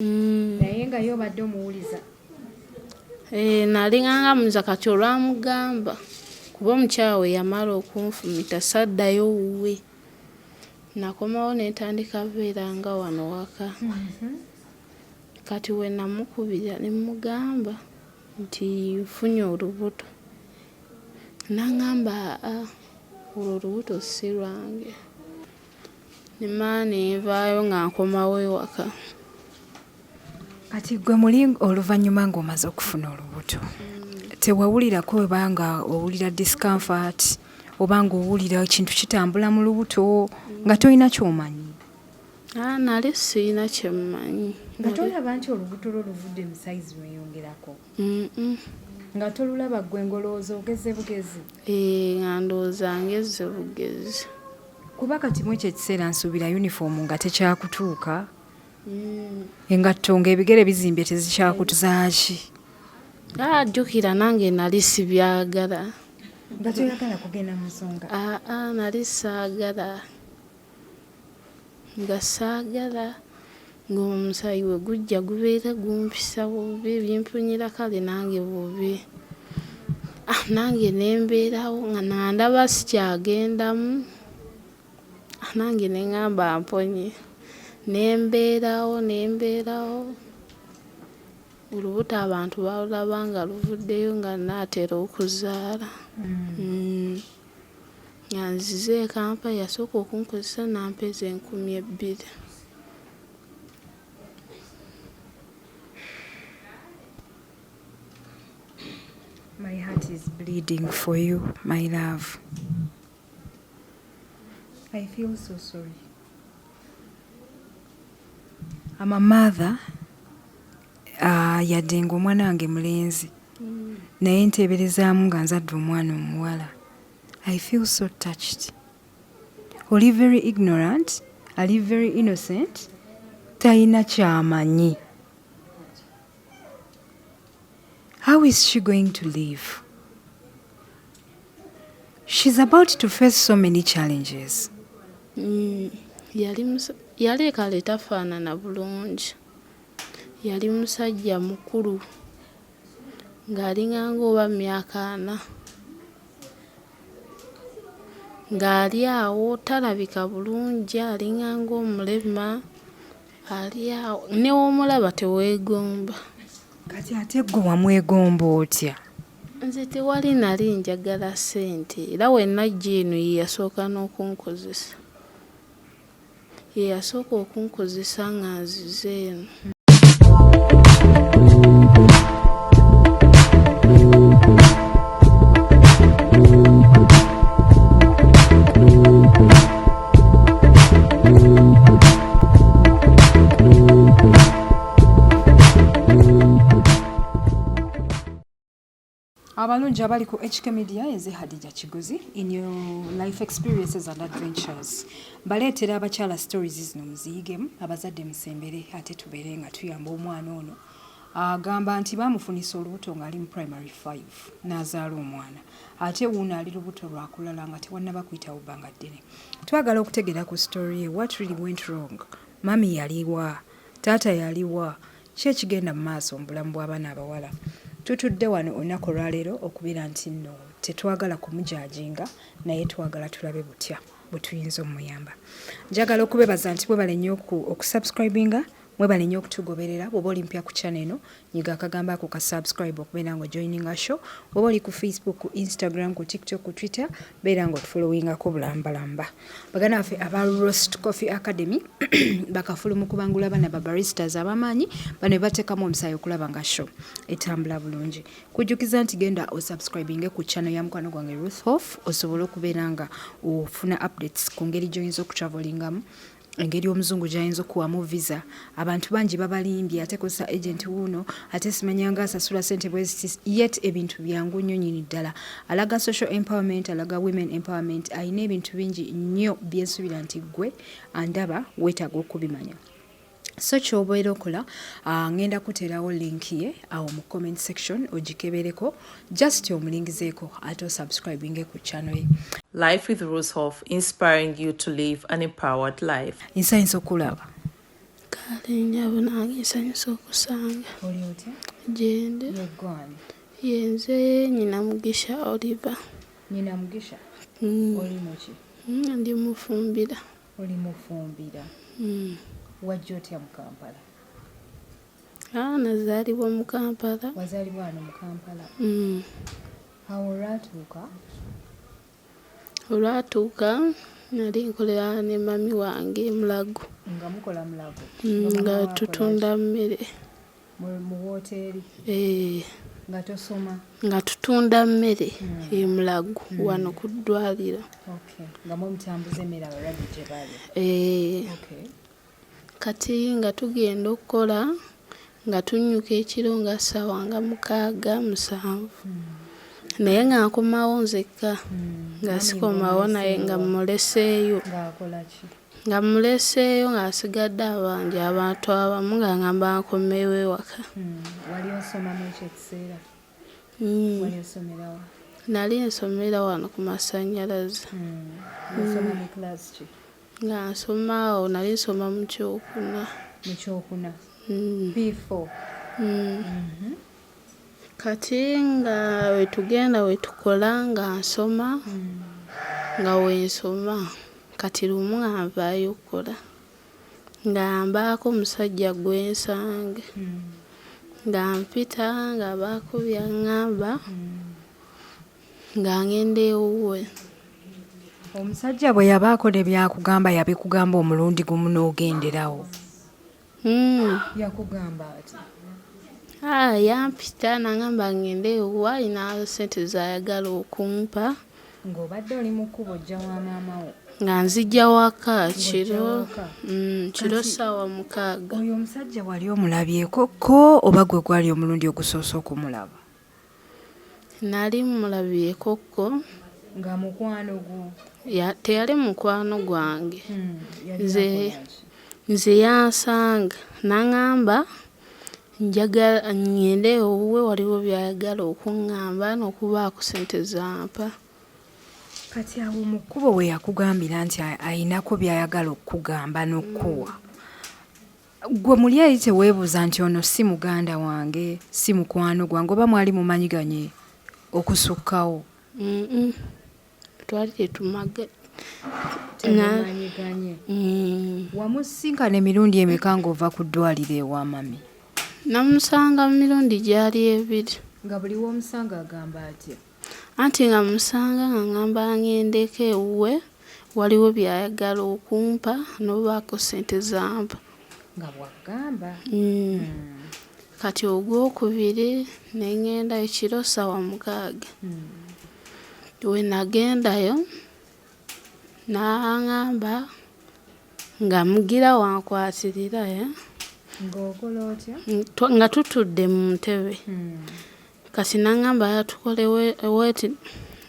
naye nga yo badde omuwuliza. Nalinganga muza kati olwamugamba kuba omukyawe yamala okunfumita saddayo wuwe. Nakomawo netandika beeranga wano waka. Kati we namukubira ne mugamba nti nfunye olubuto. Nangamba olwo olubuto si lwange. Nemala nenvaayo nga nkomawo ewaka. Kati gwe muli oluvannyuma ng'omaze okufuna olubuto tewawulirako webanga owulira discomfort obanga owulira ekintu kitambula mu lubuto nga tolina ky'omanyi? Nali sirina kyemmanyi. Nga tolaba nti olubuto lwo luvudde mu sayizi lweyongerako? Nga tolulaba gwe ngolowooza ogeze bugezi? Nga ndowooza ngeze bugezi. Kuba kati mu ekyo ekiseera nsuubira yunifoomu nga tekyakutuuka, engatto ng'ebigere bizimbye tezikyakutuzaaki. Jjukira nange nali sibyagala. Nga toyagala kugenda mu nsonga? Nali saagala. Nga saagala ng'omusaayi we gujja gubeera gumpisa bubi bimpunyira kale nange bubi. Nange nembeerawo nga ndaba sikyagendamu. Nange neŋŋamba mponye. Nembeerawo. Olubuto abantu balulaba nga luvuddeyo nga naatera okuzaala. Nga nzize e Kampala yasooka okunkozesa nampeza 2,000. My heart is bleeding for you, my love. I feel so sorry. I'm a mother. Yadde ng'omwana wange mulenzi naye nteeberezaamu nga nzadde omwana omuwala. I feel so touched. Oli very ignorant, ali very innocent, talina kyamanyi. How is she going to live? She's about to face so many challenges. Yali kale tafaanana bulungi. Yali musajja mukulu ng'alinganga oba myaka 4. Ng'ali awo talabika bulungi, alinganga omulema, ali awo new'omulaba teweegomba. Kati ate gwe wamwegomba otya? Nze tewali nali njagala ssente era we najja eno ye yasooka n'okunkozesa. Ye yasooka okunkozesa nga nzize eno. Abalungi abali ku HK Media eze Hadija Kigozi in your life experiences and adventures. Baleetera abakyala stories zino muziyigemu, abazadde musembere ate tubeere nga tuyamba omwana ono. Agamba nti baamufunisa olubuto ng'ali mu primary 5 n'azaala omwana. Ate wuuno ali lubuto lwakulala nga tewannaba kuyitawo bbanga ddene. Twagala okutegeera ku story ye, what really went wrong? Mami yaliwa? Taata yaliwa? Ki ekigenda mu maaso mu bulamu bw'abaana abawala? Tutudde wano olunaku olwaleero okubeera nti nno tetwagala kumujajinga naye twagala tulabe butya bwe tuyinza omuyamba. Njagala okubebaza nti mwebale nnyo okusubscribinga, mwebale nnyo okutugoberera. Bw'oba oli mpya ku channel eno nyiga akagamba ako ka subscribe okubeera nga joininga show. Bw'oba oli ku Facebook, ku Instagram, ku TikTok, ku Twitter beera nga otufollowingako bulambalamba. Baganda baffe aba Roast Coffee Academy bakafulu mu kubangula abaana ba baristas abamaanyi bano be bateekamu omusaayi okulaba nga show etambula bulungi. Kujjukiza nti genda osubscribinge ku channel ya mukwano gwange Ruth Hoff osobole okubeera nga ofuna updates ku ngeri gy'oyinza okutravelingamu, engeri omuzungu gy'ayinza okuwamu visa. Abantu bangi babalimbye ate kozesa agent wuuno ate simanyanga asasula ssente bweziti, yet ebintu byangu nnyo nnyini ddala. Alaga social empowerment, alaga women empowerment, ayina ebintu bingi nnyo byensuubira nti ggwe andaba weetaaga okubimanya. So ky'obeera okola ngenda kuteerawo link ye awo mu comment section ogikebereko, just omulingizeeko ate osubscribinge ku channel ye. Life with Rose Hoff, inspiring you to live an empowered life. Insayinza okulaba. alinnya bunange nsanyusa okusanga. Oli otya? Gyende. Yeggwani. Yenze nyina Mugisha Oliva. Nyina Mugisha? Oli muki? Ndi Mufumbira. Oli Mufumbira. Wajja otya mu Kampala? Nazaalibwa mu Kampala. Wazaalibwa wano mu Kampala? Awo olwatuuka nali nkolera ne mami wange Mulago. Nga mukola Mulago? Nga tutunda mmere. Mu woteeri? Nga tosoma? Nga tutunda mmere e Mulago wano ku ddwaliro. Nga mutambuza emmere abalwadde gye balya? Kati nga tugenda okukola nga tunnyuka ekiro nga ssaawa nga 6-7. Naye nga nkomawo nzekka nga sikomawo naye nga muleseeyo. Nga muleseeyo nga asigadde abangi abantu abamu nga ngamba nkomeewo ewaka. Wali osoma mu ekyo ekiseera? Wali osomera wa? Nali nsomera wano ku masannyalaze. Osoma mu class ki? Nga nsoma awo nali nsoma mu kyokuna. Mu kyokuna? P4? Kati nga wetugenda wetukola nga nsoma nga wensoma kati lumu nga nvaayo okukola nga mbaako omusajja gwensange nga mpita nga baako byaŋŋamba nga ngenda ewuwe. Omusajja bwe yabaako ne byakugamba yabikugamba omulundi gumu n'ogenderawo? Yakugamba ati? Yampita n'angamba ngende ewuwe alina ssente z'ayagala okumpa. Ng'obadde oli mu kkubo ojja wa maama wo? Nga nzijja waka kiro ssaawa 6. Oyo omusajja wali omulabyeko ko oba gwe gwali omulundi ogusoose okumulaba? Nali mulabyeko ko. Nga mukwano gwo? Teyali mukwano gwange. Nze yansanga n'angamba njagala ngende ewuwe waliwo byayagala okuŋŋamba n'okubaako ssente zampa. Kati awo mu kkubo we yakugambira nti ayinako byayagala okukugamba n'okkuwa, gwe muli eri teweebuuza nti ono si muganda wange, si mukwano gwange, oba mwali mumanyiganye okusukkawo? Twali tetumanyiganye. Wamusinkana emirundi emeka ng'ova ku ddwaliro ewa mami? Namusanga mu mirundi gyali 2. Nga buli w'omusanga agamba atya? Anti nga musanga nga ngamba ngendeko ewuwe waliwo byayagala okumpa n'obaako ssente zampa. Nga bw'agamba? Kati ogwokubiri ne ngenda ekiro ssaawa 6. We nagendayo n'aŋŋamba nga mugira wankwatirira. Ng'okola otya? Nga tutudde mu ntebe. Kati n'aŋŋamba yatukole weeti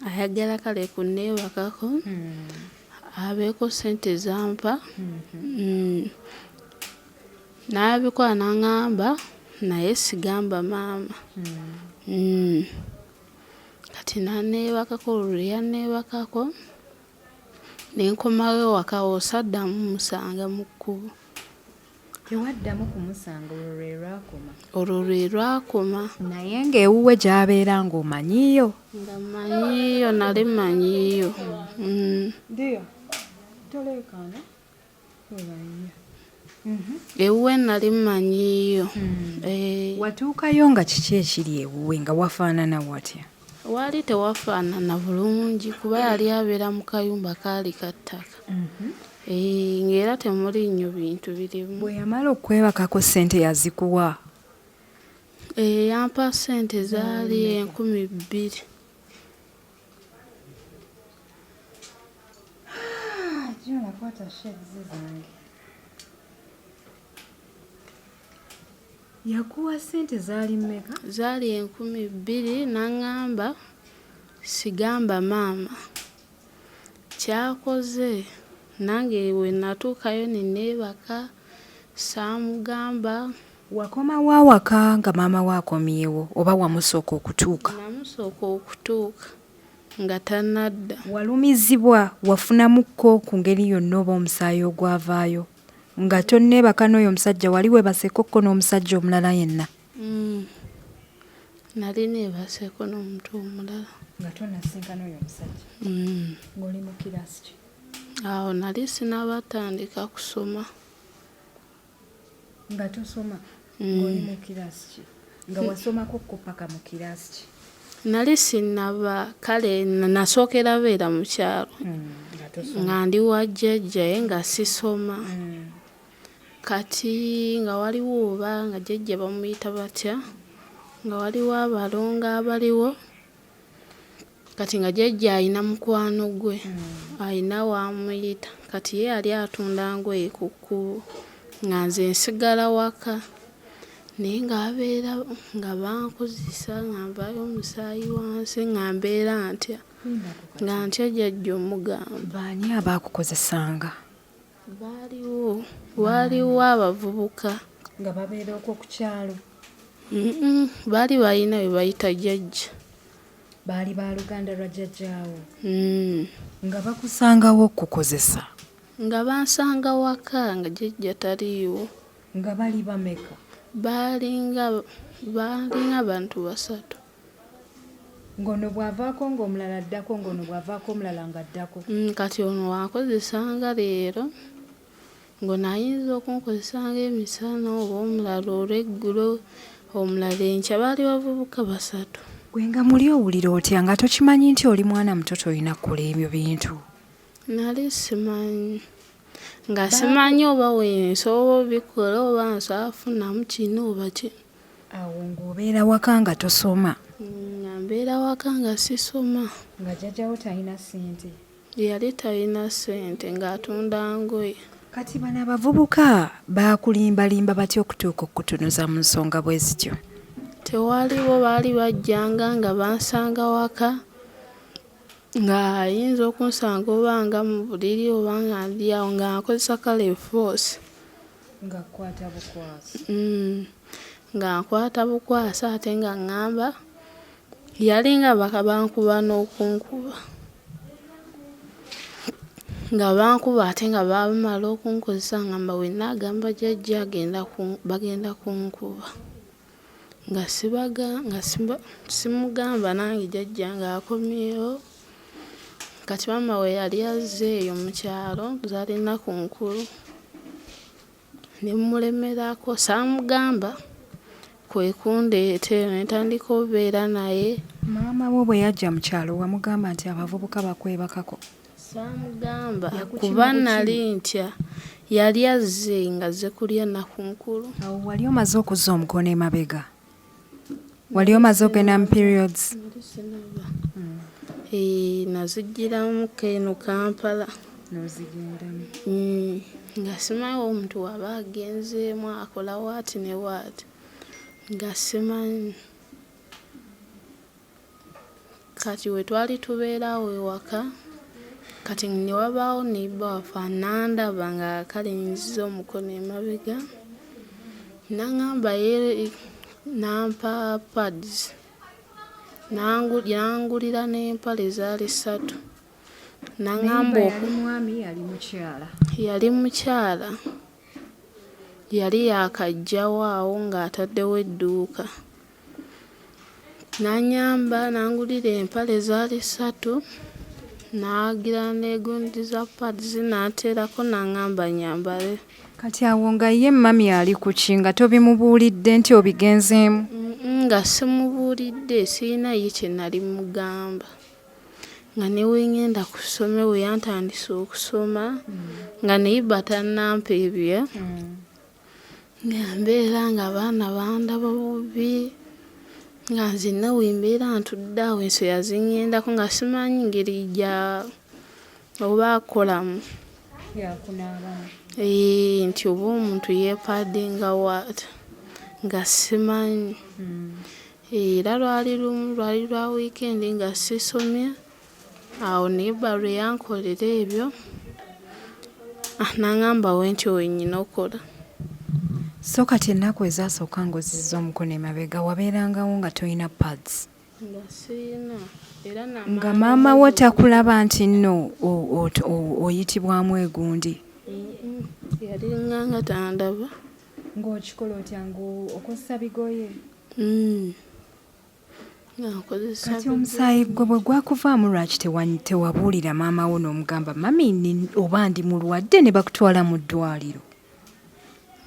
ayagala kale kunneebakako abeeko ssente zampa. N'abikola n'aŋŋamba naye sigamba maama. Kati n'anneebakako olwo yanneebakako ne nkomawo ewaka osaddamu musanga mu kkubo. Tewaddamu kumusanga olwo lwe lwakoma. Naye ng'ewuwe gy'abeera ng'omanyiyo? Nga mmanyiyo, nali mmanyiyo. Ndiyo toleekaana webanya. Ewuwe nali mmanyiyo. Watuukayo nga kiki ekiri ewuwe nga wafaanana watya? Waali tewafaanana bulungi kuba yali abeera mu kayumba kaali ka ttaka. Ng'era temuli nnyo bintu birimu. Bwe yamala okwebakako ssente yazikuwa? Yampa ssente zaali 2,000. Yakuwa ssente zaali mmeka? Zaali 2,000 n'aŋŋamba sigamba maama. Kyakoze nange we natuukayo ne neebaka saamugamba. Wakomawo awaka nga maama we akomyewo oba wamusooka okutuuka? Namusooka okutuuka nga tannadda. Walumizibwa wafunamukko ku ngeri yonna oba omusaayi ogwavaayo nga tonneebaka n'oyo omusajja wali weebaseekokko n'omusajja omulala yenna? Nali neebaseeko n'omuntu omulala. Nga tonnasinga n'oyo omusajja? Ng'oli mu kiraasi ki? Awo nali sinnabatandika kusoma. Nga tosoma? Ng'oli mu kiraasi ki? Nga wasomako kko paka mu kiraasi ki? Nali sinnaba kale nasookera beera mu kyalo nga ndi wa jjajjaye nga sisoma. Kati nga waliwo oba nga jjajja bamuyita batya, nga waliwo abalongo abaliwo. Kati nga jjajja alina mukwano gwe alina wamuyita, kati ye yali atunda ngoye ku kkubo nga nze nsigala waka. Naye ng'abeera nga bankozesa nga nvaayo omusaayi wansi nga mbeera ntya nga ntya jjajja omugamba. Baani abaakukozesanga? Waaliwo abavubuka nga babeera okwo ku kyalo? Baali balina we bayita jjajja. Baali ba luganda lwa jjajjaawo? Nga bakusangawo okukozesa? Nga bansanga waka nga jjajja taliiwo. Nga bali bameka? Baalinga bantu 3. Ng'ono bw'avaako ng'omulala addako, ng'ono bw'avaako omulala ng'addako? Kati ono wankozesanga leero, ng'ono ayinza okunkozesanga emisana oba omulala olw'eggulo, omulala enkya. Baali bavubuka 3. Gwe nga muli owulira otya nga tokimanyi nti oli mwana muto toyina kukola ebyo bintu? Nali simanyi. Nga simanyi oba wensobola obikola oba nsobola kufunamu kino oba ki. Awo ng'obeera waka nga tosoma? Nga mbeera waka nga sisoma. Nga jjajjawo talina ssente? Yali talina ssente ng'atunda ngoye. Kati bano abavubuka baakulimbalimba batya okutuuka okutunuza mu nsonga bwe zityo? Tewaliwo, baali bajjanga nga bansanga waka nga ayinza okunsanga oba nga mu buliri oba nga ndi awo nga nkozesa kale force. Nga nkwata bukwasi? Nga nkwata bukwasi ate nga ŋŋamba yali nga bankuba n'okunkuba. Nga bankuba ate nga bamala okunkozesa ngamba wenna agamba jjajja bagenda kunkuba. Nga simugamba nange jjajja ng'akomyewo. Kati maama we yali azze eyo mu kyalo zalina ku nkulu. Ne mmulemerako saamugamba kwe kundeeta ne ntandika obeera naye. Maama wo bwe yajja mu kyalo wamugamba nti abavubuka bakwebakako? Saamugamba kuba nali ntya. Yali azze nga azze kulya nnaku nkulu. Awo wali omaze okuzza omukono emabega? Wali omaze ogenda mu periods? Nazijjiramu keno Kampala. N'ozigendamu? Nga simanyi omuntu waba agenzeemu akola waati ne waati. Nga simanyi. Kati we twali tubeerawo ewaka, kati ne wabaawo neiba waffe nandaba nga kale nziza omukono emabega. N'aŋŋamba nampa pads. Yangulira n'empale zaali 3. N'aŋŋamba yali mwami yali mukyala? Yali mukyala. Yali yakajjawo awo ng'ataddewo edduuka. N'anyamba n'angulira empale zaali 3. N'agira neegundiza pads n'ateerako n'aŋŋamba nyambale. Kati awo nga ye mami ali ku ki nga tobimubuulidde nti obigenzeemu? Nga simubuulidde, sirina ye kye nali mugamba. Nga ne we ngenda ku ssomero we yantandise okusoma nga neiba tannampa ebyo. Nga mbeera nga abaana bandaba bubi. Nga nzenna we mbeera ntudde awo ensoya zingendako nga simanyi ngeri gya oba akolamu. Yakunaabamu? Nti oba omuntu yeepaadinga waati. Nga simanyi. Era lwali lwa weekend nga sisomye. Awo neiba lwe yankolera ebyo n'aŋŋamba wenti wennyina okola. So kati ennaku ezaasooka ng'ozizza omukono emabega wabeerangawo nga toyina pads? Nga sirina. Nga maama wo takulaba nti nno oyitibwamu egundi? yali nganga tandaba. Ng'okikola otya okozesa bigoye? Kati omusaayi gwe bwe gwakuvaamu lwaki tewabuulira maama wo n'omugamba mami oba ndi mulwadde ne bakutwala mu ddwaliro?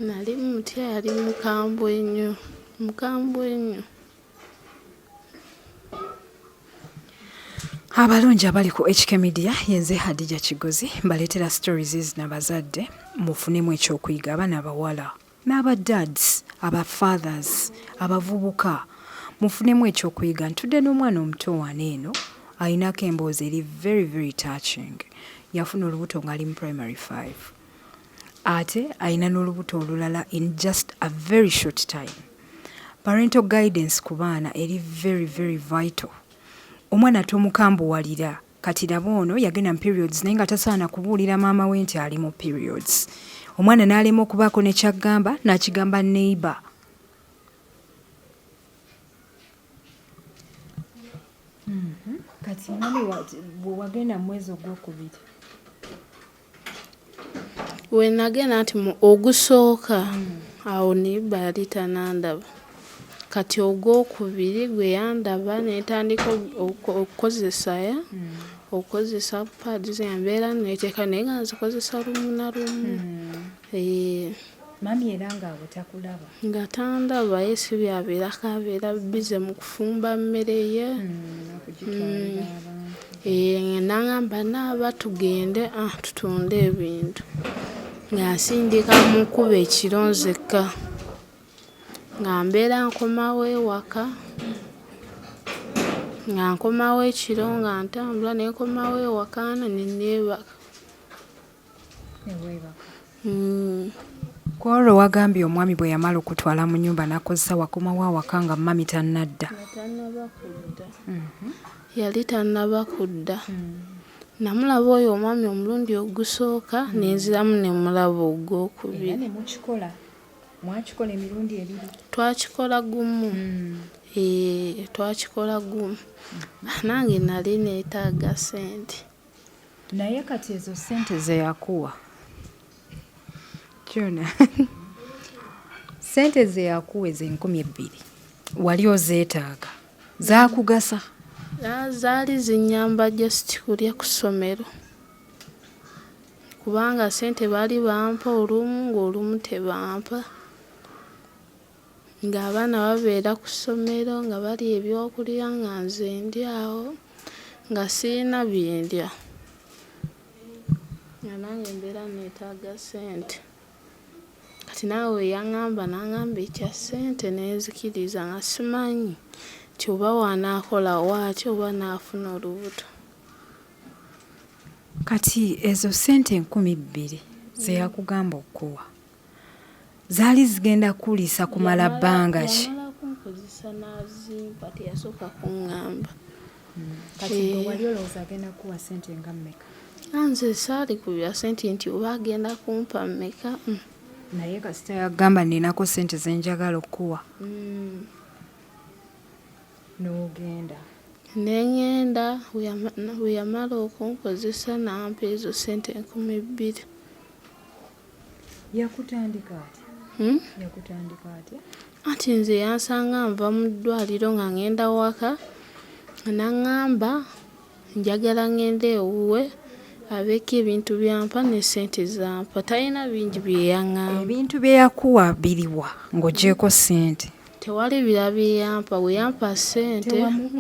Nali mutya, yali mukambwe nnyo. Abalungi abali ku HK Media, yenze Hadija Kigozi mbaleetera stories zino abazadde mufunemu ekyokuyiga, abaana abawala n'abadads, abafathers, abavubuka mufunemu ekyokuyiga. Ntudde n'omwana omuto wano eno ayinako emboozi eri very very touching. Yafuna olubuto ng'ali mu primary 5 ate ayina n'olubuto olulala in just a very short time. Parental guidance ku baana eri very very vital. Omwana tomukambuwalira kati laba ono yagenda mu periods naye nga tasaana kubuulira maama we nti ali mu periods. Omwana n'alema okubaako ne kyagamba n'akigamba neighbor. Kati bwe wagenda mu mwezi ogwokubiri we nagenda nti ogusooka awo neighbor yali tanandaba. Kati ogwokubiri gwe yandaba netandika okukozesa pads embeera neteeka naye nga nzikozesa lumu na lumu. Mami era ng'awe takulaba? Nga tandaba ye si byabeerako, abeera bize mu kufumba mmere ye. N'angamba naaba tugende tutunde ebintu. Ng'asindika mu nkuba ekiro nzekka. Nga mbeera nkomawo ewaka. Nga nkomawo ekiro nga ntambula ne nkomawo ewaka ne neebaka. Ku olwo wagambye omwami bwe yamala okutwala mu nnyumba n'akozesa wakomawo awaka nga mami tannadda. Yali tannaba kudda. Namulaba oyo omwami omulundi ogusooka nenziramu ne mulaba ogwokubiri. Era ne mukikola? Mwakikola emirundi ebiri? Twakikola gumu. Twakikola gumu. Nange nali neetaaga ssente. Naye kati ezo ssente ze yakuwa kyona ssente ze yakuwa ezo 2,000 wali ozeetaaga? Zaakugasa? Zaali zinyamba just kulya ku ssomero. Kubanga ssente baali bampa olumu ng'olumu tebampa. Ng'abaana babeera ku ssomero nga bali ebyokulya nga nze ndi awo nga sirina bye ndya. Nga nange mbeera neetaaga ssente. Kati naawe yaŋŋamba n'aŋŋamba ekya ssente nenzikiriza nga simanyi nti oba wanaakola waaki oba naafuna olubuto. Kati ezo ssente 2,000 ze yakugamba okuwa zaali zigenda kuliisa kumala bbanga ki? Yamala kunkozesa n'azimpa teyasooka kuŋŋamba. Kati gwe wali olowooza agenda kuwa ssente nga mmeka? Nze saali kubya ssente nti oba agenda kumpa mmeka. Naye kasita yagamba ninako ssente ze njagala okuwa. N'ogenda? Neŋŋenda we yamala okunkozesa n'ampa ezo ssente 2,000. Yakutandika atya? Yakutandika atya? Ati nze yansanga nva mu ddwaliro nga ngenda waka n'aŋŋamba njagala ngende ewuwe abeeko ebintu byampa ne ssente zampa. Talina bingi bye yaŋŋamba. Ebintu bye yakuwa biriwa ng'oggyeko ssente? Tewali birala bye yampa. We yampa ssente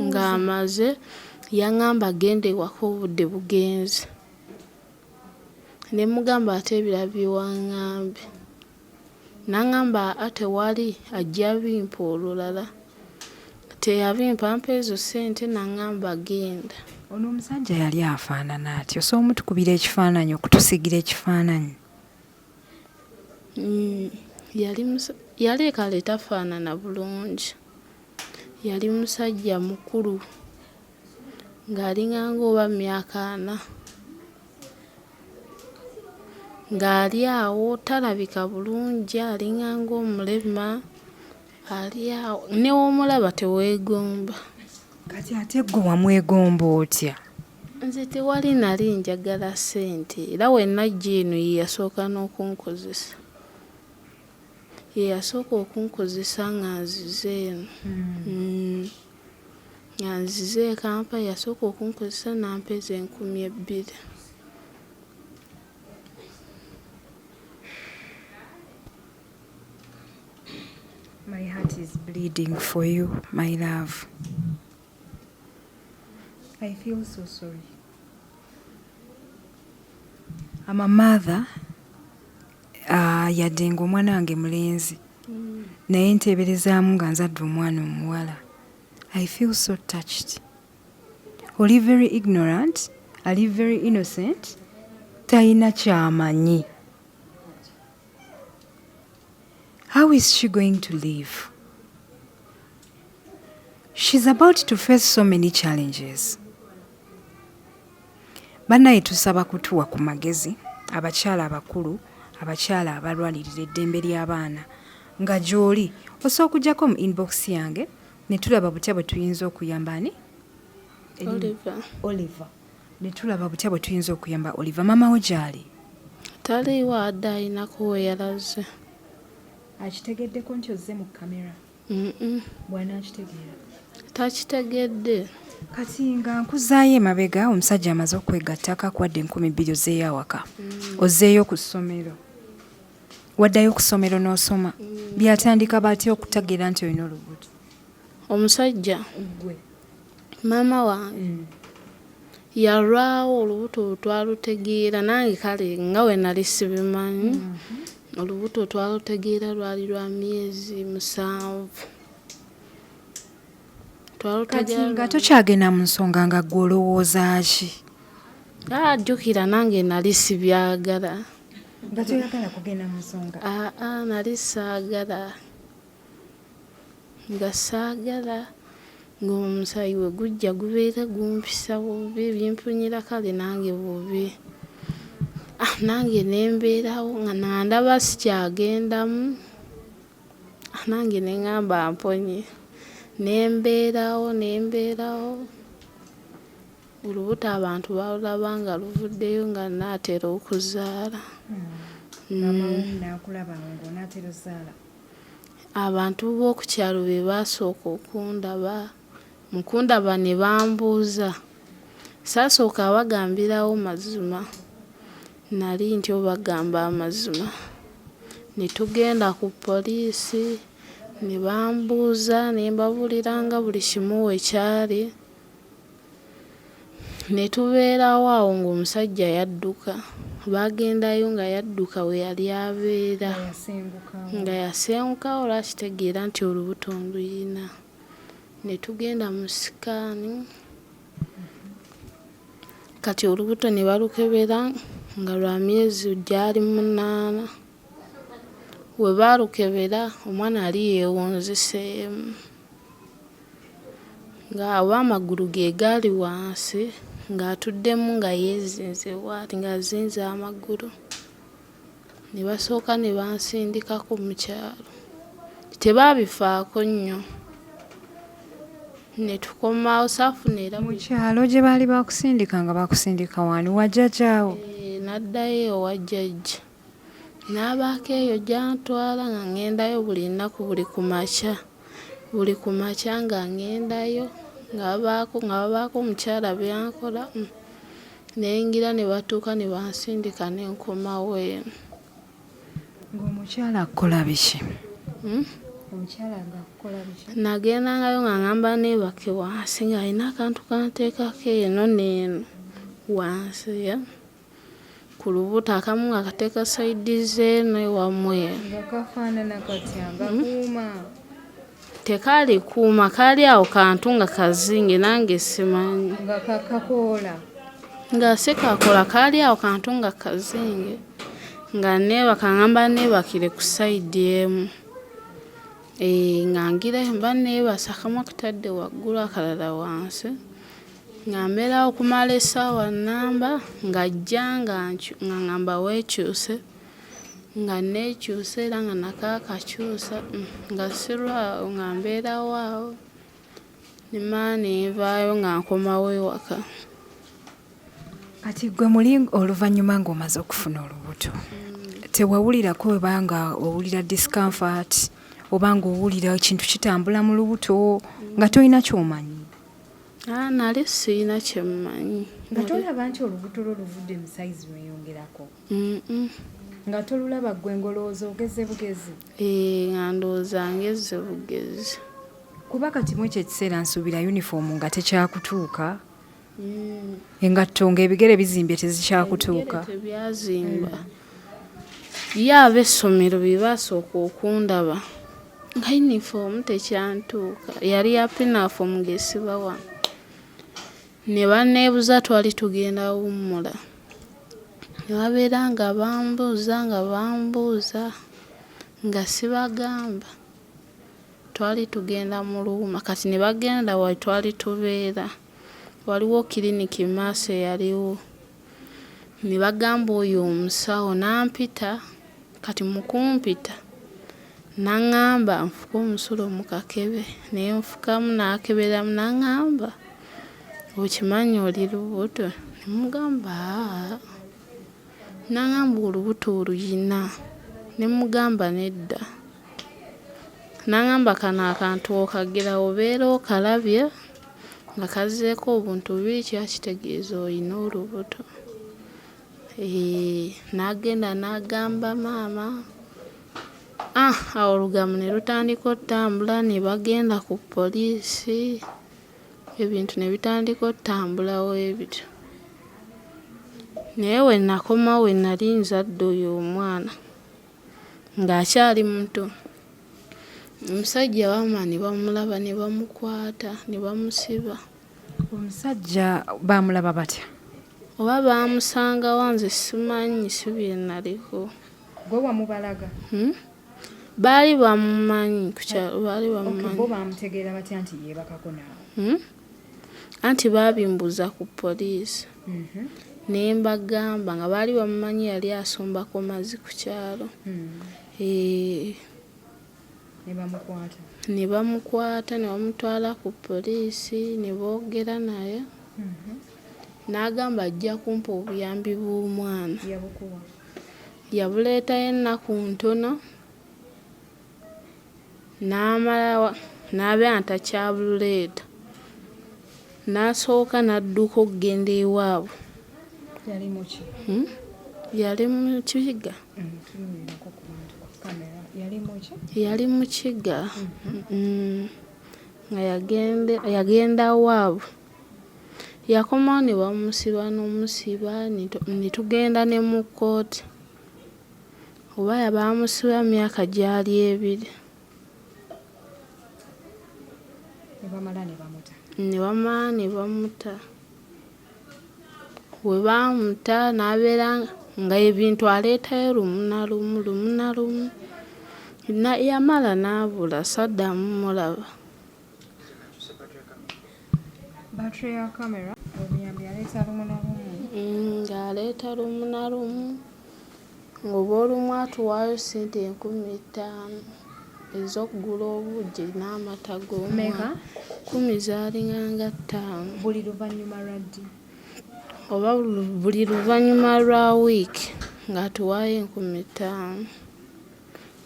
ng'amaze yaŋŋamba agende ewaka obudde bugenze. Ne mugamba ate ebirala bye waŋŋambye. N'aŋŋamba tewali ajja bimpa olulala. Teyabimpa ampa ezo ssente n'aŋŋamba genda. Ono omusajja yali afaanana atyo? So omutukubira ekifaananyi okutusigira ekifaananyi? Yali kale tafaanana bulungi. Yali musajja mukulu ng'alinganga oba myaka 4. Ng'ali awo talabika bulungi, alinganga omulema. Ali awo ne w'omulaba teweegomba. Kati ate gwe wamwegomba otya? Nze tewali nali njagala ssente era we najja eno ye yasooka n'okunkozesa. Ye yasooka okunkozesa nga nzize eno. Nga nzize e Kampala yasooka okunkozesa n'ampeeza 2,000. My heart is bleeding for you, my love. I feel so sorry. I'm a mother. Yadde ng'omwana wange mulenzi. Naye nteeberezaamu nga nzadde omwana omuwala. I feel so touched. Oli very ignorant, ali very innocent, talina ky'amanyi. How is she going to live? She's about to face so many challenges. Bannaye tusaba kutuwa ku magezi, abakyala abakulu, abakyala abalwalirira eddembe ly'abaana. Nga gy'oli osobola okuggyako mu inbox yange ne tulaba butya bwe tuyinza okuyamba ani? Oliva. Ne tulaba butya bwe tuyinza okuyamba Oliva. Mama wo gy'ali? Taliiwo, adde ayinako we yalaze. Akitegeddeko nti ozze mu kamera? Bw'anaakitegeera? Takitegedde. Kati nga nkuzaayo emabega omusajja amaze okwegattako akuwadde 2,000 ozzeeyo awaka. Ozzeeyo ku ssomero. Waddayo ku ssomero n'osoma. Byatandika batya okutegeera nti olina olubuto? Omusajja Gwe. maama wange yalwawo olubuto twalutegeera nange kale nga we nali sibimanyi. Olubuto twalutegeera lwali lwa myezi 7. Kati nga tokyagenda mu nsonga nga ggwe olowooza ki? Ajjukira nange nali sibyagala. Nga toyagala kugenda mu nsonga? Nali saagala. Nga saagala ng'omusaayi we gujja gubeera gumpisa bubi, bimpunyira kale nange bubi. Nange ne mbeerawo nga nandaba sikyagendamu. Nange ne ŋŋamba mponye. Ne mbeerawo. Olubuto abantu balulaba nga luvuddeyo nga naatera okuzaala. Maama wo n'akulaba ng'onaatera ozaala? Abantu b'oku kyalo be baasooka okundaba. Mu kundaba ne bambuuza. Saasooka bagambirawo mazima. Nali nti bagamba amazima. Ne tugenda ku poliisi ne bambuuza ne mbabuulira nga buli kimu we kyali. Ne tubeerawo awo ng'omusajja yadduka. Bagendayo nga yadduka we yali abeera. Nga yasengukawo lwakitegeera nti olubuto nduyina. Ne tugenda mu sikaani. Kati olubuto ne balukebera nga lwa myezi gyali 8. We baalukebera omwana ali yeewunziseemu. Nga oba amagulu ge gaali wansi ng'atuddemu nga yeezinze bw'ati ng'azinze amagulu. Ne basooka ne bansindikako mu kyalo. Tebaabifaako nnyo. Ne tukomawo saafuna era mu kyalo gye baali bakusindika nga bakusindika wani wa jjajjaawo? N'addayo ewa jjajja. N'abaako eyo gy'antwala nga ŋŋendayo buli nnaku buli ku makya. Buli ku makya nga ŋŋendayo nga babaako omukyala byankola. Neyingira ne batuuka ne bansindika ne nkomawo eno. Ng'omukyala akukola biki? Omukyala ng'akukola biki? Nagendangayo nga ŋŋamba neebake wansi ng'alina akantu kanteekako eno n'eno wansi ku lubuto akamu nga kateeka sayidi z'eno ewamwe. Nga kafaanana katya? Nga kuuma? Tekaali kuuma, kaali awo kantu nga kazinge nange simanyi. Nga kakakoola? Nga si kakola, kaali awo kantu nga kazinge. Nga neebaka ŋŋamba neebakire ku sayidi emu. Nga ngirayo mba neebasa akamu akatadde waggulu akalala wansi. Nga mbeerawo okumala essaawa nnamba ng'ajja nga ŋŋamba weekyuse. Nga neekyusa era nga nako akakyusa nga sirwawo nga mbeerawo awo. Nimala ne nvaayo nga nkomawo ewaka. Kati gwe muli oluvannyuma ng'omaze okufuna olubuto tewawulirako oba nga owulira discomfort oba ng'owulira ekintu kitambula mu lubuto nga tolina ky'omanyi? Nali sirina kyemmanyi. Nga tolaba nti olubuto lwo luvudde mu sayizi lweyongerako? Nga tolulaba gwe ngolooza ogeze bugezi? Nga ndowooza ngeze bugezi. Kuba kati mu ekyo ekiseera nsuubira yunifoomu nga tekyakutuuka, engatto ng'ebigere bizimbye tezikyakutuuka. Ebigere tebyazimba. Ye ab'essomero bye baasooka okundaba nga yunifoomu tekyantuuka, yali ya pinafoomu ng'esiba wano. Ne banneebuza twali tugenda wummula. Ne babeera nga bambuuza nga sibagamba. Twali tugenda mu Luwuma kati ne bagenda we twali tubeera. Waliwo kiriniki maaso eyaliwo. Ne bagamba oyo omusawo n'ampita. Kati mu kumpita n'aŋŋamba nfuke omusulo mu kakebe. Naye nfukamu n'akeberamu n'aŋŋamba okimanyi oli lubuto? Ne mugamba n'aŋŋamba olubuto oluyina. Ne mugamba nedda. N'aŋŋamba kano akantu okagira obeera okalabye nga kazzeeko obuntu bubiri kiba kitegeeza olina olubuto. N'agenda n'agamba maama. Awo olugambo ne lutandika otambula ne bagenda ku poliisi. Ebintu ne bitandika otambulawo ebityo. Naye we nakomawo we nali nzadde oyo omwana ng'akyali muto. Omusajja wamma ne bamulaba ne bamukwata ne bamusiba. Omusajja baamulaba batya? Oba baamusangawo nze simanyi si bye naliko. Gwe wamubalaga? Baali bamumanyi ku kyalo baali bamumanyi. Bo baamutegeera batya nti yeebakako naawe? Anti baabimbuuza ku poliisi. Ne mbagamba nga baali bamumanyi yali asombako mazzi ku kyalo. Ne bamukwata ne bamutwala ku poliisi ne boogera naye. N'agamba ajja kumpa obuyambi bw'omwana. Yabuleetayo ennaku ntono n'amala n'abeera ntakyabululeeta. N'asooka n'adduka okugenda ewaabwe. Yali mu ki? Yali mu kiga. Yali mu kiga. Nga yagenda waabwe. Yakomawo ne bamusiba n'omusiba ne tugenda ne mu kkooti. Oba baamusiba myaka gyali 2. Ne bamala ne bamuta. We baamuta n'abeera nga ebintu aleetayo lumu na lumu. Yamala n'abula saddamu mulaba. Battery ya kamera obuyambi aleeta lumu na lumu. Ng'aleeta lumu na lumu. Ng'oba olumu atuwaayo ssente 50,000 ez'okugula obugi n'amata g'omwana. 10 zaalinganga 5. Buli luvannyuma lwa ddi? Oba buli luvannyuma lwa wiiki ng'atuwaayo 50,000.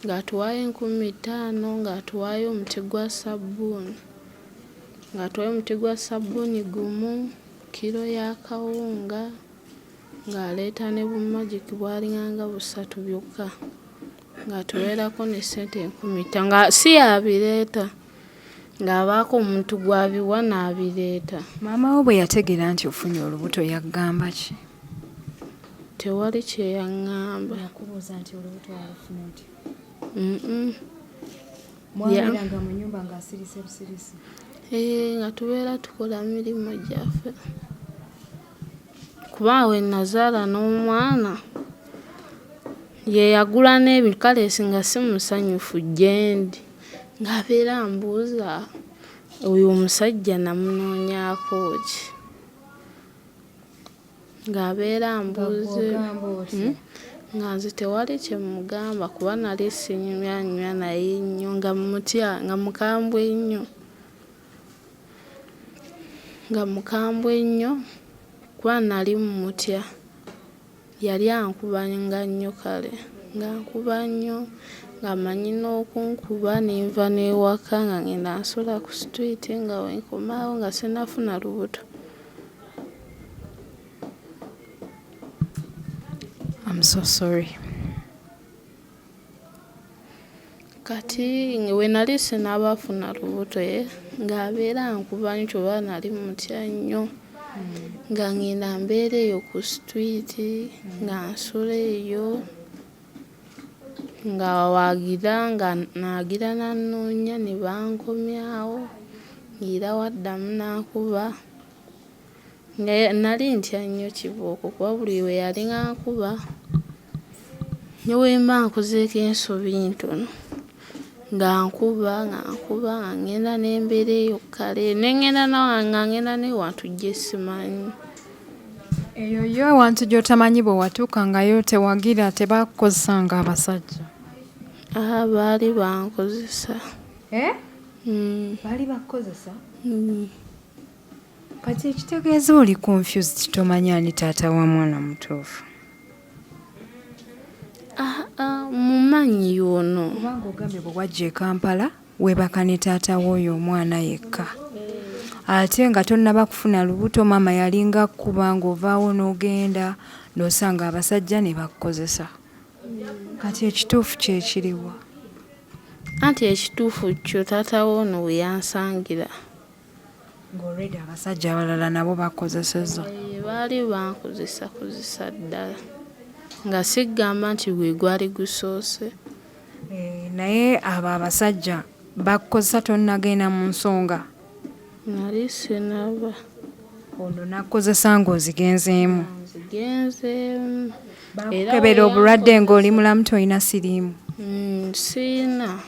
Ng'atuwaayo 50,000 ng'atuwaayo omuti gwa sabbuuni. Ng'atuwaayo omuti gwa sabbuuni gumu, kiro ya kawunga, ng'aleeta ne bumagiki bwalinganga 3 byokka. Ng'atuweerako ne ssente 50,000 nga si yabireeta. Ng'abaako omuntu gwabiwa n'abireeta. Maama wo bwe yategeera nti ofunye olubuto yaggamba ki? Tewali kye yaŋŋamba. Yakubuuza nti olubuto walufuna otya? Mwabeeranga mu nnyumba ng'asirise busirisi? Nga tubeera tukola mirimu gyaffe. Kuba we nazaala n'omwana ye yagula n'ebintu kale singa si musanyufu gyendi. Ng'abeera ambuuza oyo omusajja namunoonyaako ki? Ng'abeera ambuuze. Nga nze tewali kye mugamba kuba nali sinyumyanyumya naye nnyo nga mutya nga mukambwe nnyo. Nga mukambwe nnyo kuba nali mutya yali ankubanga nnyo kale ng'ankuba nnyo ng'amanyi n'okunkuba nenva n'ewaka nga ngenda nsula ku street nga wenkomaawo nga sinafuna lubuto. I'm so sorry. Kati we nali sinabafuna lubuto ng'abeera ankuba nnyo kuba nali mutya nnyo nga ngenda mbeera eyo ku street nga nsula eyo nga waagira nga naagira nannoonya ne bankomyawo ngira waddamu n'ankuba nga nali ntya nnyo kibooko kuba buli we yali ng'ankuba ne wemba nkozeeko ensobi ntono nga nkuba nga ngenda n'embeera eyo kale nengenda nga ngenda n'ewantu gye simanyi. Eyo yo ewantu gy'otamanyi bwe watuukangayo tewagira tebakukozesanga abasajja? Baali bankozesa. Baali bakukozesa? Kati ekitegeeza oli confused tomanyi ani taata wa mwana mutuufu? Mumanyi ono. Kubanga ogambye bwe wajja e Kampala weebaka ne taata w'oyo omwana yekka. Ate nga tonnaba kufuna lubuto maama yalinga kuba ng'ovaawo n'ogenda n'osanga abasajja ne bakukozesa. Kati ekituufu kye kiriwa? Anti ekituufu kyo taata w'ono we yansangira. Ng'olredi abasajja abalala nabo bakozesezza. Baali bankozesa ddala nga sigamba nti gwe gwali gusoose. Naye abo abasajja bakukozesa tonnagenda mu nsonga? Nali sinaba. Ono nakkozesa ng'ozigenzeemu? Nzigenzeemu. Bakukebera obulwadde ng'oli mulamu toyina siriimu? Siina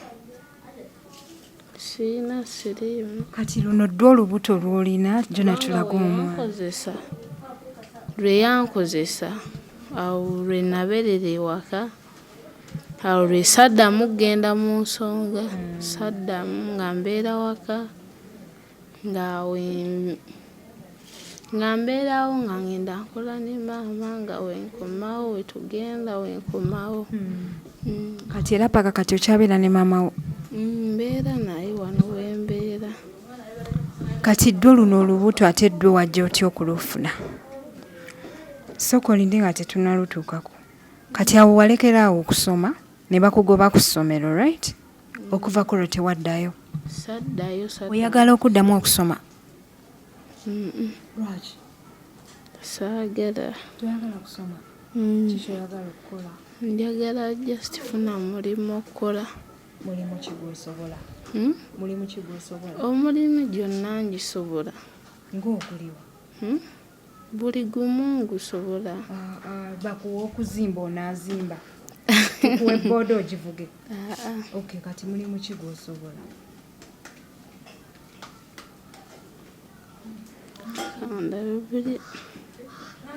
siriimu. Kati luno ddwo olubuto lw'olina gyo natulaga omwana. Lwe yankozesa awo lwe nabeerera ewaka awo lwe saddamu kugenda mu nsonga saddamu nga mbeera waka nga mbeerawo nga ngenda nkola ne maama nga wenkomawo wetugenda wenkomawo. Kati era paka kati okyabeera ne maama wo? Mbeera naye wano wembeera. Kati ddwo luno olubuto ate ddwe wajja otya okulufuna? Sooka olinde nga tetunnalutuukako. Kati awo walekera awo okusoma ne bakugoba ku ssomero, right? Okuva ku lwe tewaddayo? Saddayo. Oyagala okuddamu okusoma? Lwaki? Saagala. Toyagala kusoma? Kiki oyagala okukola? Njagala just funa mulimu okukola. Mulimu ki gw'osobola? Mulimu ki gw'osobola? Omulimu gyonna ngisobola. Ng'okuliwa? Buli gumu ngusobola. Bakuwa okuzimba onaazimba? Tukuwe booda ogivuge? Okay, kati mulimu ki gw'osobola?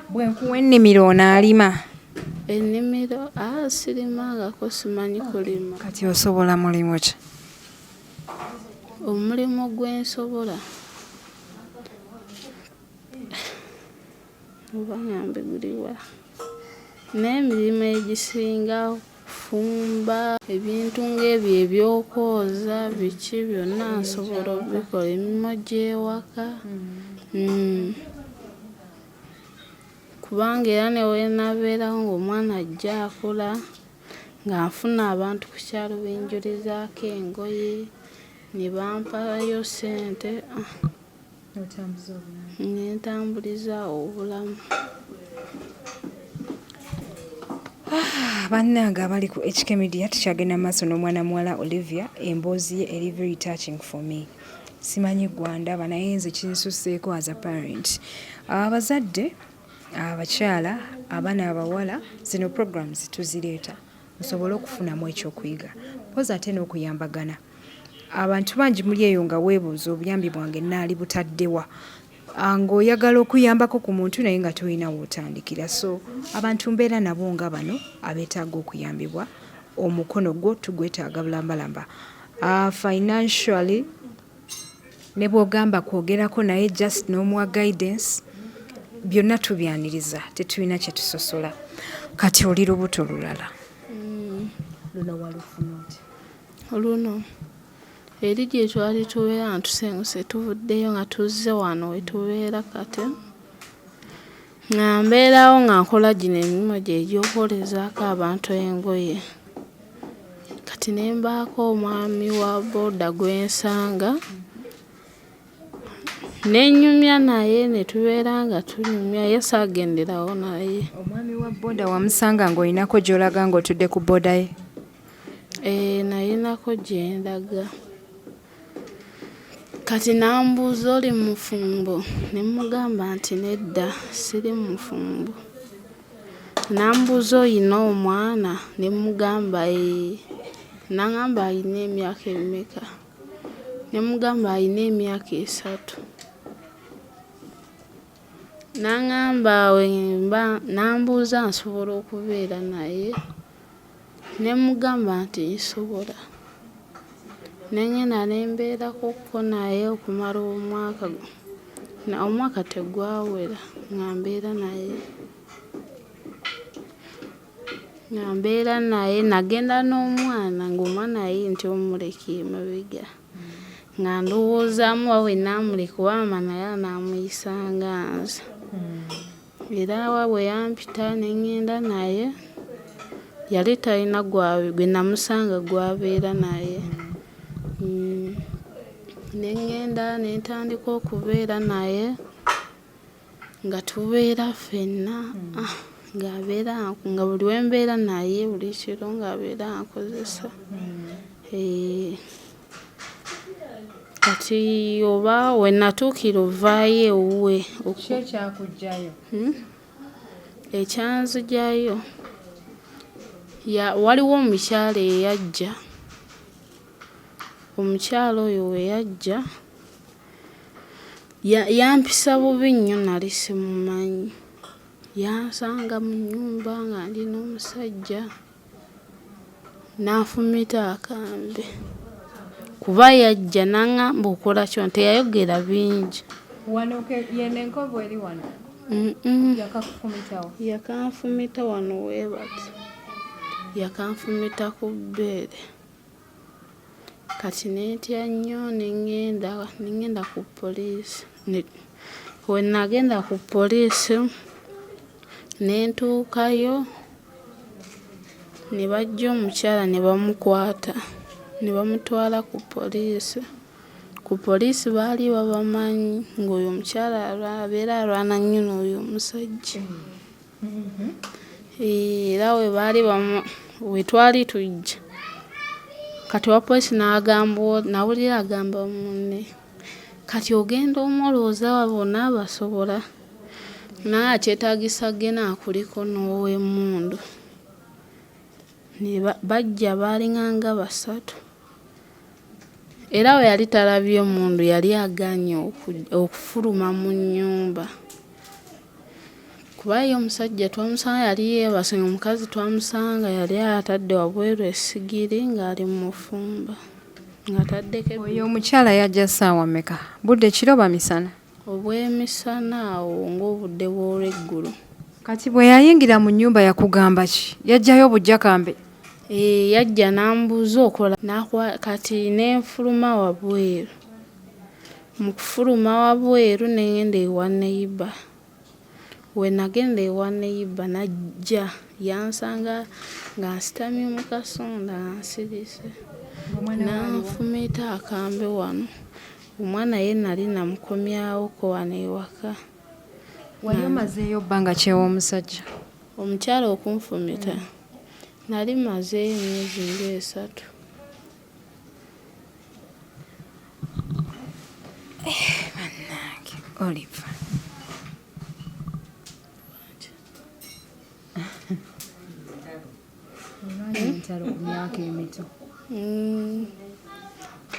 Bwe nkuwa ennimiro onaalima? Ennimiro sirimangako simanyi kulima. Kati osobola mulimu ki? Omulimu gwensobola oba ngambe guliwa n'emirimu egisinga kufumba ebintu ng'ebyo ebyokwoza biki byonna nsobola obikola emirimu gy'ewaka. Kubanga era ne weenabeerawo ng'omwana ajja akula nga nfuna abantu ku kyalo benjolizaako engoye ne bampayo ssente nentambuliza obulamu. Bannange abali ku HK Media tukyagenda maaso n'omwana muwala Olivia, emboozi ye eri very touching for me. Simanyi gwandaba naye nze kinsusseeko as a parent. Abazadde abakyala abaana abawala zino programs tuzireeta musobole okufunamu ekyokuyiga poza ate n'okuyambagana. Abantu bangi muli eyo nga weebuuza obuyambi bwange naali butaddewa ng'oyagala okuyambako ku muntu naye nga tolina w'otandikira. So abantu mbeera nabo nga bano abeetaaga okuyambibwa, omukono gwo tugwetaaga bulambalamba. Financially ne bw'ogamba kwogerako naye just n'omuwa guidance byonna tubyaniriza tetulina kye tusosola kati oli lubuto lulala luno walufuna oti luno eri gye twali tubeera nga tusenguse tuvuddeyo nga tuzze wano we tubeera kati nga mbeerawo nga nkola gino emirimu gye egy'okwolezaako abantu engoye kati ne mbaako omwami wa boda gwensanga nenyumya naye ne tubeera nga tunyumya ye saagenderawo naye. Omwami wa boda wamusanga ng'olinako gy'olaga ng'otudde ku boda ye? Nayinako gye ndaga kati nambuuza oli mufumbo ne mugamba nti nedda siri mufumbo. Nambuuza oyina omwana ne mugamba nangamba ayina emyaka emeka ne mugamba ayina emyaka 3. Nangamba nambuuza nsobola okubeera naye ne mugamba nti nsobola. Nengenda nembeerako naye okumala omwaka tegwawera nga mbeera naye nagenda n'omwana ng'omwana ye nti omuleka emabega nga ndowoozaamu wawe naamuleka wama naye anaamuyisanga nze. Era bwe yampita nengenda naye yali talina gwe namusanga gwabeera naye. Nengenda nentandika okubeera naye nga tubeera ffenna nga buli wembeera naye buli kiro ng'abeera ankozesa. Kati oba we natuukira ovaayo ewuwe ki ekyakugjayo? Ekyanzigyayo waliwo omukyala eyajja. Omukyala oyo we yajja yampisa bubi nnyo, nali simumanyi. Yansanga mu nnyumba nga ndi n'omusajja n'anfumita akambe kuba yajja n'aŋŋamba okola kyo. Teyayogera bingi. Wano yeno enkovu eri wano? Yakakufumitawo? Yakanfumita wano weebati, yakanfumita ku bbeere. Kati nentya nnyo nengenda ku poliisi. We nagenda ku poliisi nentuukayo ne bajja omukyala ne bamukwata ne bamutwala ku poliisi. Ku poliisi baali babamanyi ng'oyo omukyala abeera alwana nnyo n'oyo omusajja. Era we twali tujja kati wa poliisi nawulira agamba munne, kati ogenda omwolooza bonna abasobola naye akyetaagisa gena akuliko n'ow'emmundu. Bajja baalinganga 3 era we yali talabye mundu yali aganye okufuluma mu nnyumba kuba ye omusajja twamusanga yali yeebase, omukazi twamusanga yali atadde wabweru essigiri ng'ali mu mufumba ng'ataddeko. Oyo omukyala yajja ssaawa mmeka? Budde kiro ba misana? Obw'emisana awo ng'obudde bw'olweggulo. Kati bwe yayingira mu nnyumba yakugamba ki? Yajjayo bujjakambe? Yajja n'ambuuza okola kati nenfuluma wabweru. Mu kufuluma wabweru nengenda ewa neiba. We nagenda ewa neiba najja yansanga nga nsitamye mu kasonda nsirise n'anfumita akambe wano. Omwana ye nali namukomyawoko wano ewaka. Wali omazeeyo bbanga ki ew'omusajja? Omukyala okunfumita nali mazeeyo emyezi nga 3. Bannange Oliva. Entalo ku myaka emito.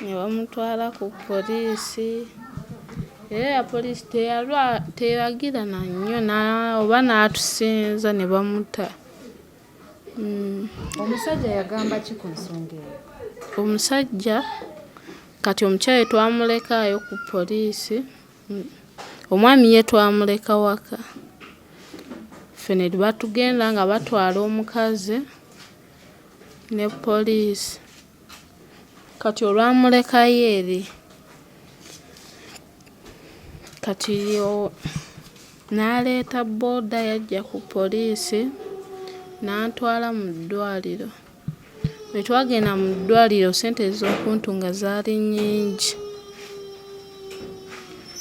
Ne bamutwala ku poliisi. Era poliisi teyagira na nnyo oba n'atusinza ne bamuta. Omusajja yagamba ki ku nsonga eyo? Omusajja kati omukyala twamulekaayo ku poliisi. omwami ye twamuleka waka ffe ne batugenda nga batwala omukazi ne poliisi kati olwamulekayo eri kati n'aleeta booda yajja ku poliisi n'antwala mu ddwaliro. Bwe twagenda mu ddwaliro ssente ez'okuntunga zaali nnyingi.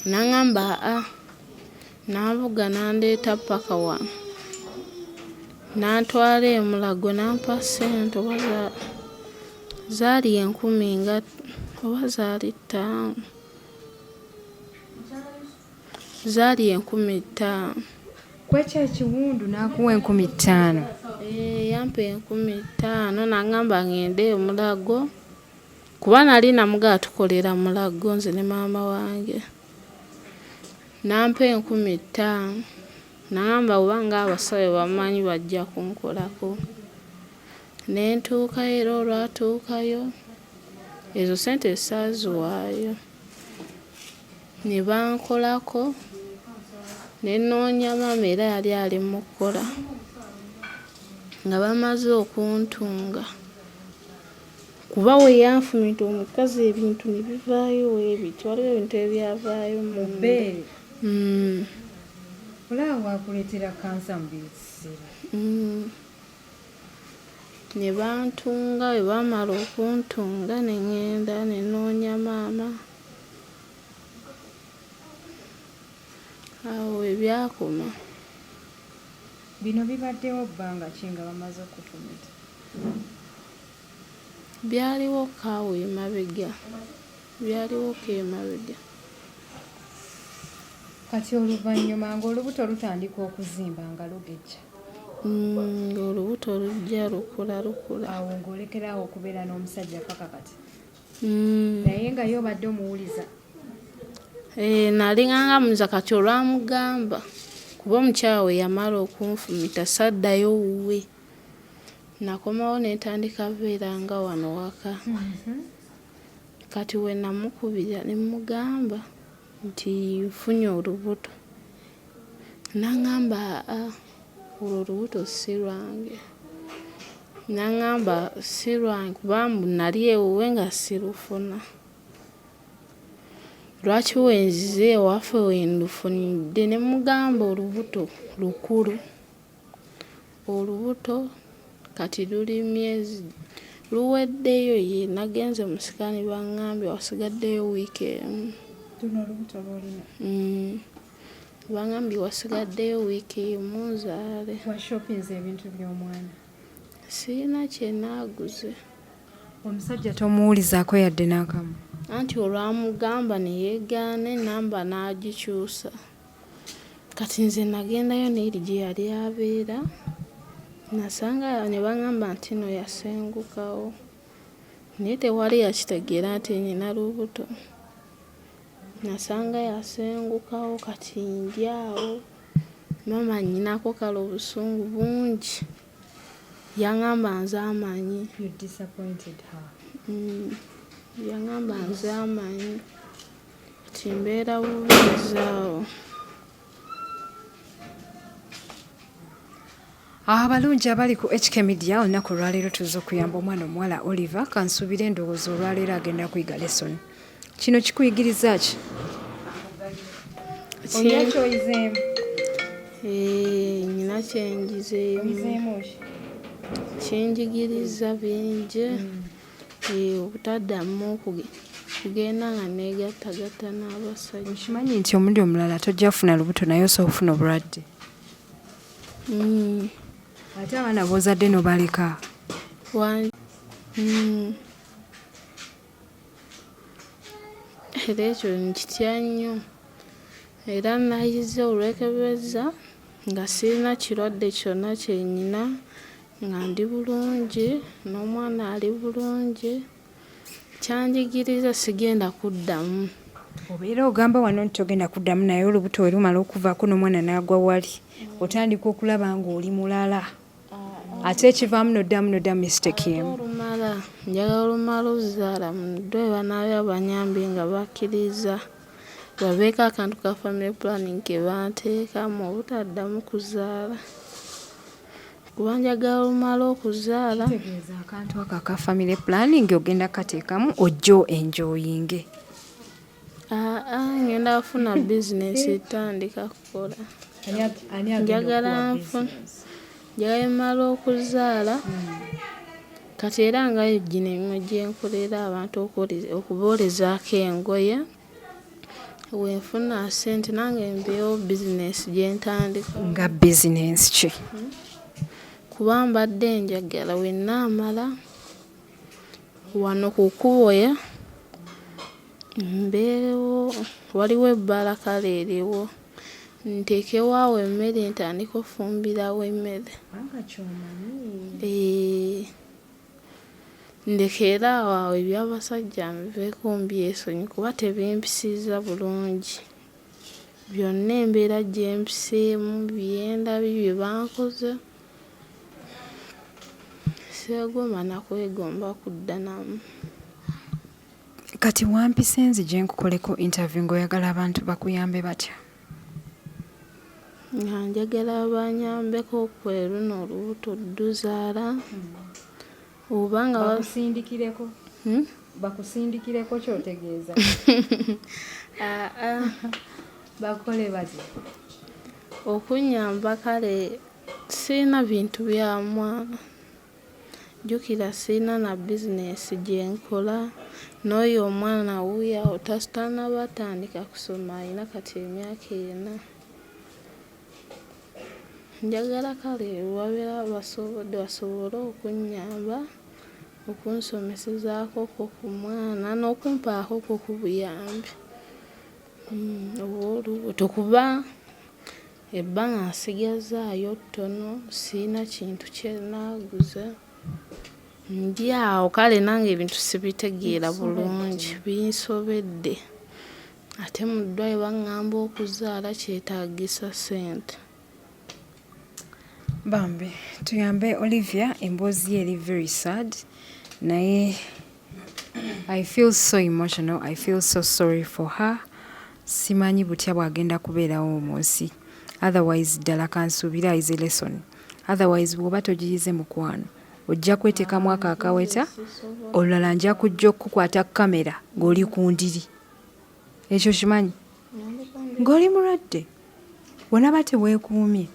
N'aŋŋamba n'avuga n'andeeta paka wano. N'antwala e Mulago n'ampa ssente oba zaali 10,000 oba zaali 5. Zaali 15,000. Kwekyo ekiwundu n'akuwa 15,000. Yampa 15,000 n'aŋŋamba ŋŋende e Mulago kuba nali namugaa tukolera Mulago nze ne maama wange. N'ampa 15,000 n'aŋŋamba obanga abasawo bamanyi bajja kunkolako. Ne ntuukayo era olwatuukayo ezo ssente saaziwaayo. Ne bankolako ne nnoonya maama era yali ali mu kkola. Nga bamaze okuntunga kuba we yanfumita omukazi ebintu ne bivaayo weebiti waliwo ebintu ebyavaayo mu bbeere. Olaba bwakuleetera kansa mu biseera. Ne bantunga bwe baamala okuntunga ne ŋŋenda ne nnoonya maama. Awo ebyakoma. Bino bibaddewo bbanga ki nga bamaze okutumita? Byaliwo kaawo emabega. Byaliwo emabega. Kati oluvannyuma ng'olubuto lutandika okuzimba nga lugejja. Olubuto lujja lukula. Awo ng'olekerawo okubeera n'omusajja paka kati. Naye nga yo obadde omuwuliza. Nali ŋŋangamuza kati olwamugamba kuba omukyala we yamala okunfumita saddayo wuwe. Nakomawo ne ntandika beera nga wano waka. Kati we namukubira ne mugamba nti nfunye olubuto. N'aŋŋamba olwo olubuto si lwange. N'aŋŋamba si lwange kuba nali ewuwe nga sirufuna. Lwaki wenzize ewaffe wendufunidde? Ne mugamba olubuto lukulu. Olubuto kati luli myezi luweddeyo ye nagenze mu sikaani baŋŋambye wasigaddeyo wiiki emu. Luno olubuto lw'olina? Baŋŋambye wasigaddeyo wiiki emu nzaale. Washopinze ebintu by'omwana? Sirina kye naaguze. Omusajja tomuwulizaako yadde n'akamu? Anti olwamugamba ne yeegaana ennamba n'agikyusa. Kati nze nagendayo n'eri gye yali abeera nasanga ne baŋŋamba nti no yasengukawo. Naye tewali yakitegeera nti nina lubuto. Nasanga yasengukawo kati ndi awo. Maama nnyinako kale obusungu bungi. Yaŋŋamba nze amanyi. You disappointed her. Yaŋŋamba nze amanyi kati mbeera bubuuzaawo. Abalungi abali ku HK Media olunaku olwaleero tuzze okuyamba omwana omuwala Oliva kansuubire endowooza olwaleero agenda kuyiga lesson. Kino kikuyigiriza ki? Olina kyoyizeemu? Nina kyenjizeemu. Kyenjigiriza bingi. Obutaddamu kugenda nga neegattagatta n'abasajja. Okimanyi nti omundi omulala tojja kufuna lubuto naye osobola okufuna obulwadde? Ate abaana b'ozadde n'obaleka? Era ekyo nkitya nnyo. Era nayize olwekebeza nga sirina kirwadde kyonna kye nnina, nga ndi bulungi n'omwana ali bulungi. Kyanjigiriza sigenda kuddamu. Obeera ogamba wano nti togenda kuddamu naye olubuto we lumala okuvaako n'omwana n'agwa wali otandika okulaba ng'oli mulala. Ate ekivaamu n'oddamu mistake emu. Olumala njagala olumala ozzaala mu ddwe banaabye abanyambi nga bakkiriza babeeko akantu ka family planning ke banteekamu obutaddamu kuzaala kuba njagala olumala okuzaala. Kitegeeza akantu ako aka family planning ogenda kateekamu ojjo enjoyinge. Ngenda kufuna bizinesi tandika kukola. Njagala mala okuzaala kati era nga gino emirimu gyenkolera abantu okubolezaako engoye wenfuna ssente nange mbeewo bizinesi gyentandika. Nga bizinesi ki? Kuba mbadde njagala wennaamala wano ku kkubo mbeerewo waliwo ebbala kale eriwo nteekewo awo emmere ntandika ofumbirawo emmere. Ndekera awo ebyabasajja nbiveeko mbyesonyi kuba tebimpisiza bulungi. Byonna embeera gyempiseemu byendabye bye bankoze seegomba nakwegomba kudda namu. Kati wampise nzije nkukoleko interview ng'oyagala abantu bakuyambe batya? Nga njagala banyambeko kwe luno olubuto duzaala oba nga bakusindikireko. Bakusindikireko kyotegeeza? Bakole batya? Okunyamba kale sirina bintu bya mwana. Jjukira sirina na bizinesi gyenkola n'oyo omwana wuuyo awo tanaba atandika kusoma alina kati emyaka 4. Njagala kale wabeera basobole okunnyamba okunsomesezaako ku mwana n'okumpaako ku buyambi obw'olubuto kuba ebbanga nsigazaayo ttono sirina kintu kyenaaguza. Ndi awo kale nange ebintu sibitegeera bulungi binsobedde ate mu ddwaliro baŋŋamba okuzaala kyetaagisa ssente. Bambi tuyambe Olivia, emboozi eri very sad naye I feel so emotional, I feel so sorry for her. Simanyi butya bwagenda kubeerawo mu nsi, otherwise ddala kansuubira is a lesson, otherwise bw'oba togiyize mukwano ojja kweteekamu ako akaweta olulala nja kujja okukukwata kamera ng'oli ku ndiri. Ekyo kimanyi ng'oli mulwadde bw'onaaba teweekuumye.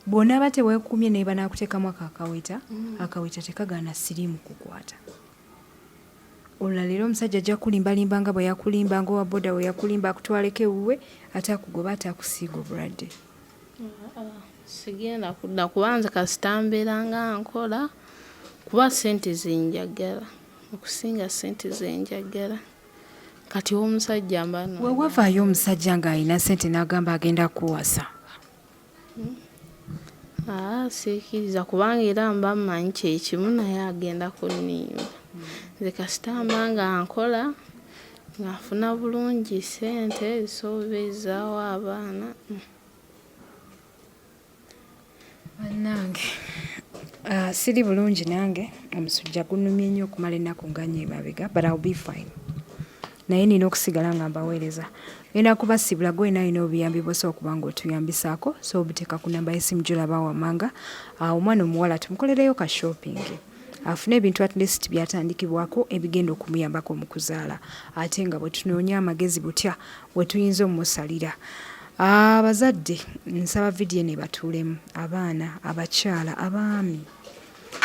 Bw'onaaba teweekuumye naye banaakuteekamu ako akaweta tekagaana siriimu kukwata. Olulala leero omusajja ajja kulimbalimba nga bwe yakulimba ng'owa boda bwe yakulimba akutwaleko ewuwe ate akugoba ate akusiiga obulwadde. Sigenda kudda kubanza kasita mbeera nga nkola kuba ssente zenjagala okusinga ssente zenjagala. Kati omusajja mbano we wavaayo omusajja ng'alina ssente n'agamba agenda kuwasa. Siikiriza kubanga era mba mmanyi kyekimu naye agenda kunnimba. Nze kasita mba nga nkola ng'afuna bulungi ssente zisobezaawo abaana. Bannange siri bulungi nange omusujja gunnumye nnyo okumala ennaku nga nnyo emabega but I'll be fine. Naye nina okusigala nga mbaweereza. Ngenda kubasibula gwe nalina obuyambi bw'osobola okuba ng'otuyambisaako so obiteeka ku namba y'essimu gy'olaba wammanga. Omwana omuwala tumukolereyo ka shopping afune ebintu at least byatandikibwako ebigenda okumuyambako mu kuzaala ate nga bwe tunoonya amagezi butya bwe tuyinza omusalira. Abazadde nsaba vidiyo eno ebatuulemu, abaana, abakyala, abaami.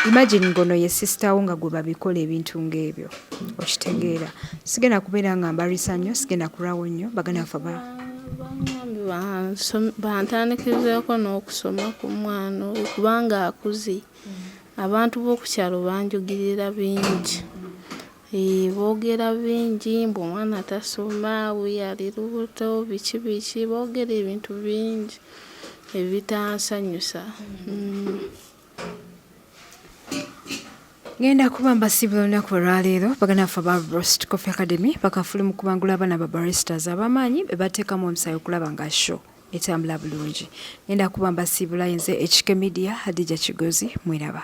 Imagine ngono ye sister wo nga gwe babikola ebintu ng'ebyo. Okitegeera. Sigenda kubeera nga mbarisa nnyo, sigenda kulwawo nnyo, baganda baffe bantandikizeeko n'okusoma ku mwana kubanga akuze. Abantu b'okukyalo banjogirira bingi. Boogera bingi mbu omwana tasoma, yali lubuto, biki boogera ebintu bingi ebitansanyusa. Ngenda kuba mbasibula olunaku olwaleero baganda baffe aba Roast Coffee Academy bakafule mu kubangula abaana ba baristas ab'amaanyi be bateekamu omusaayi okulaba nga show etambula bulungi. Ngenda kuba mbasibula nze HK Media Hadija Kigozi mweraba.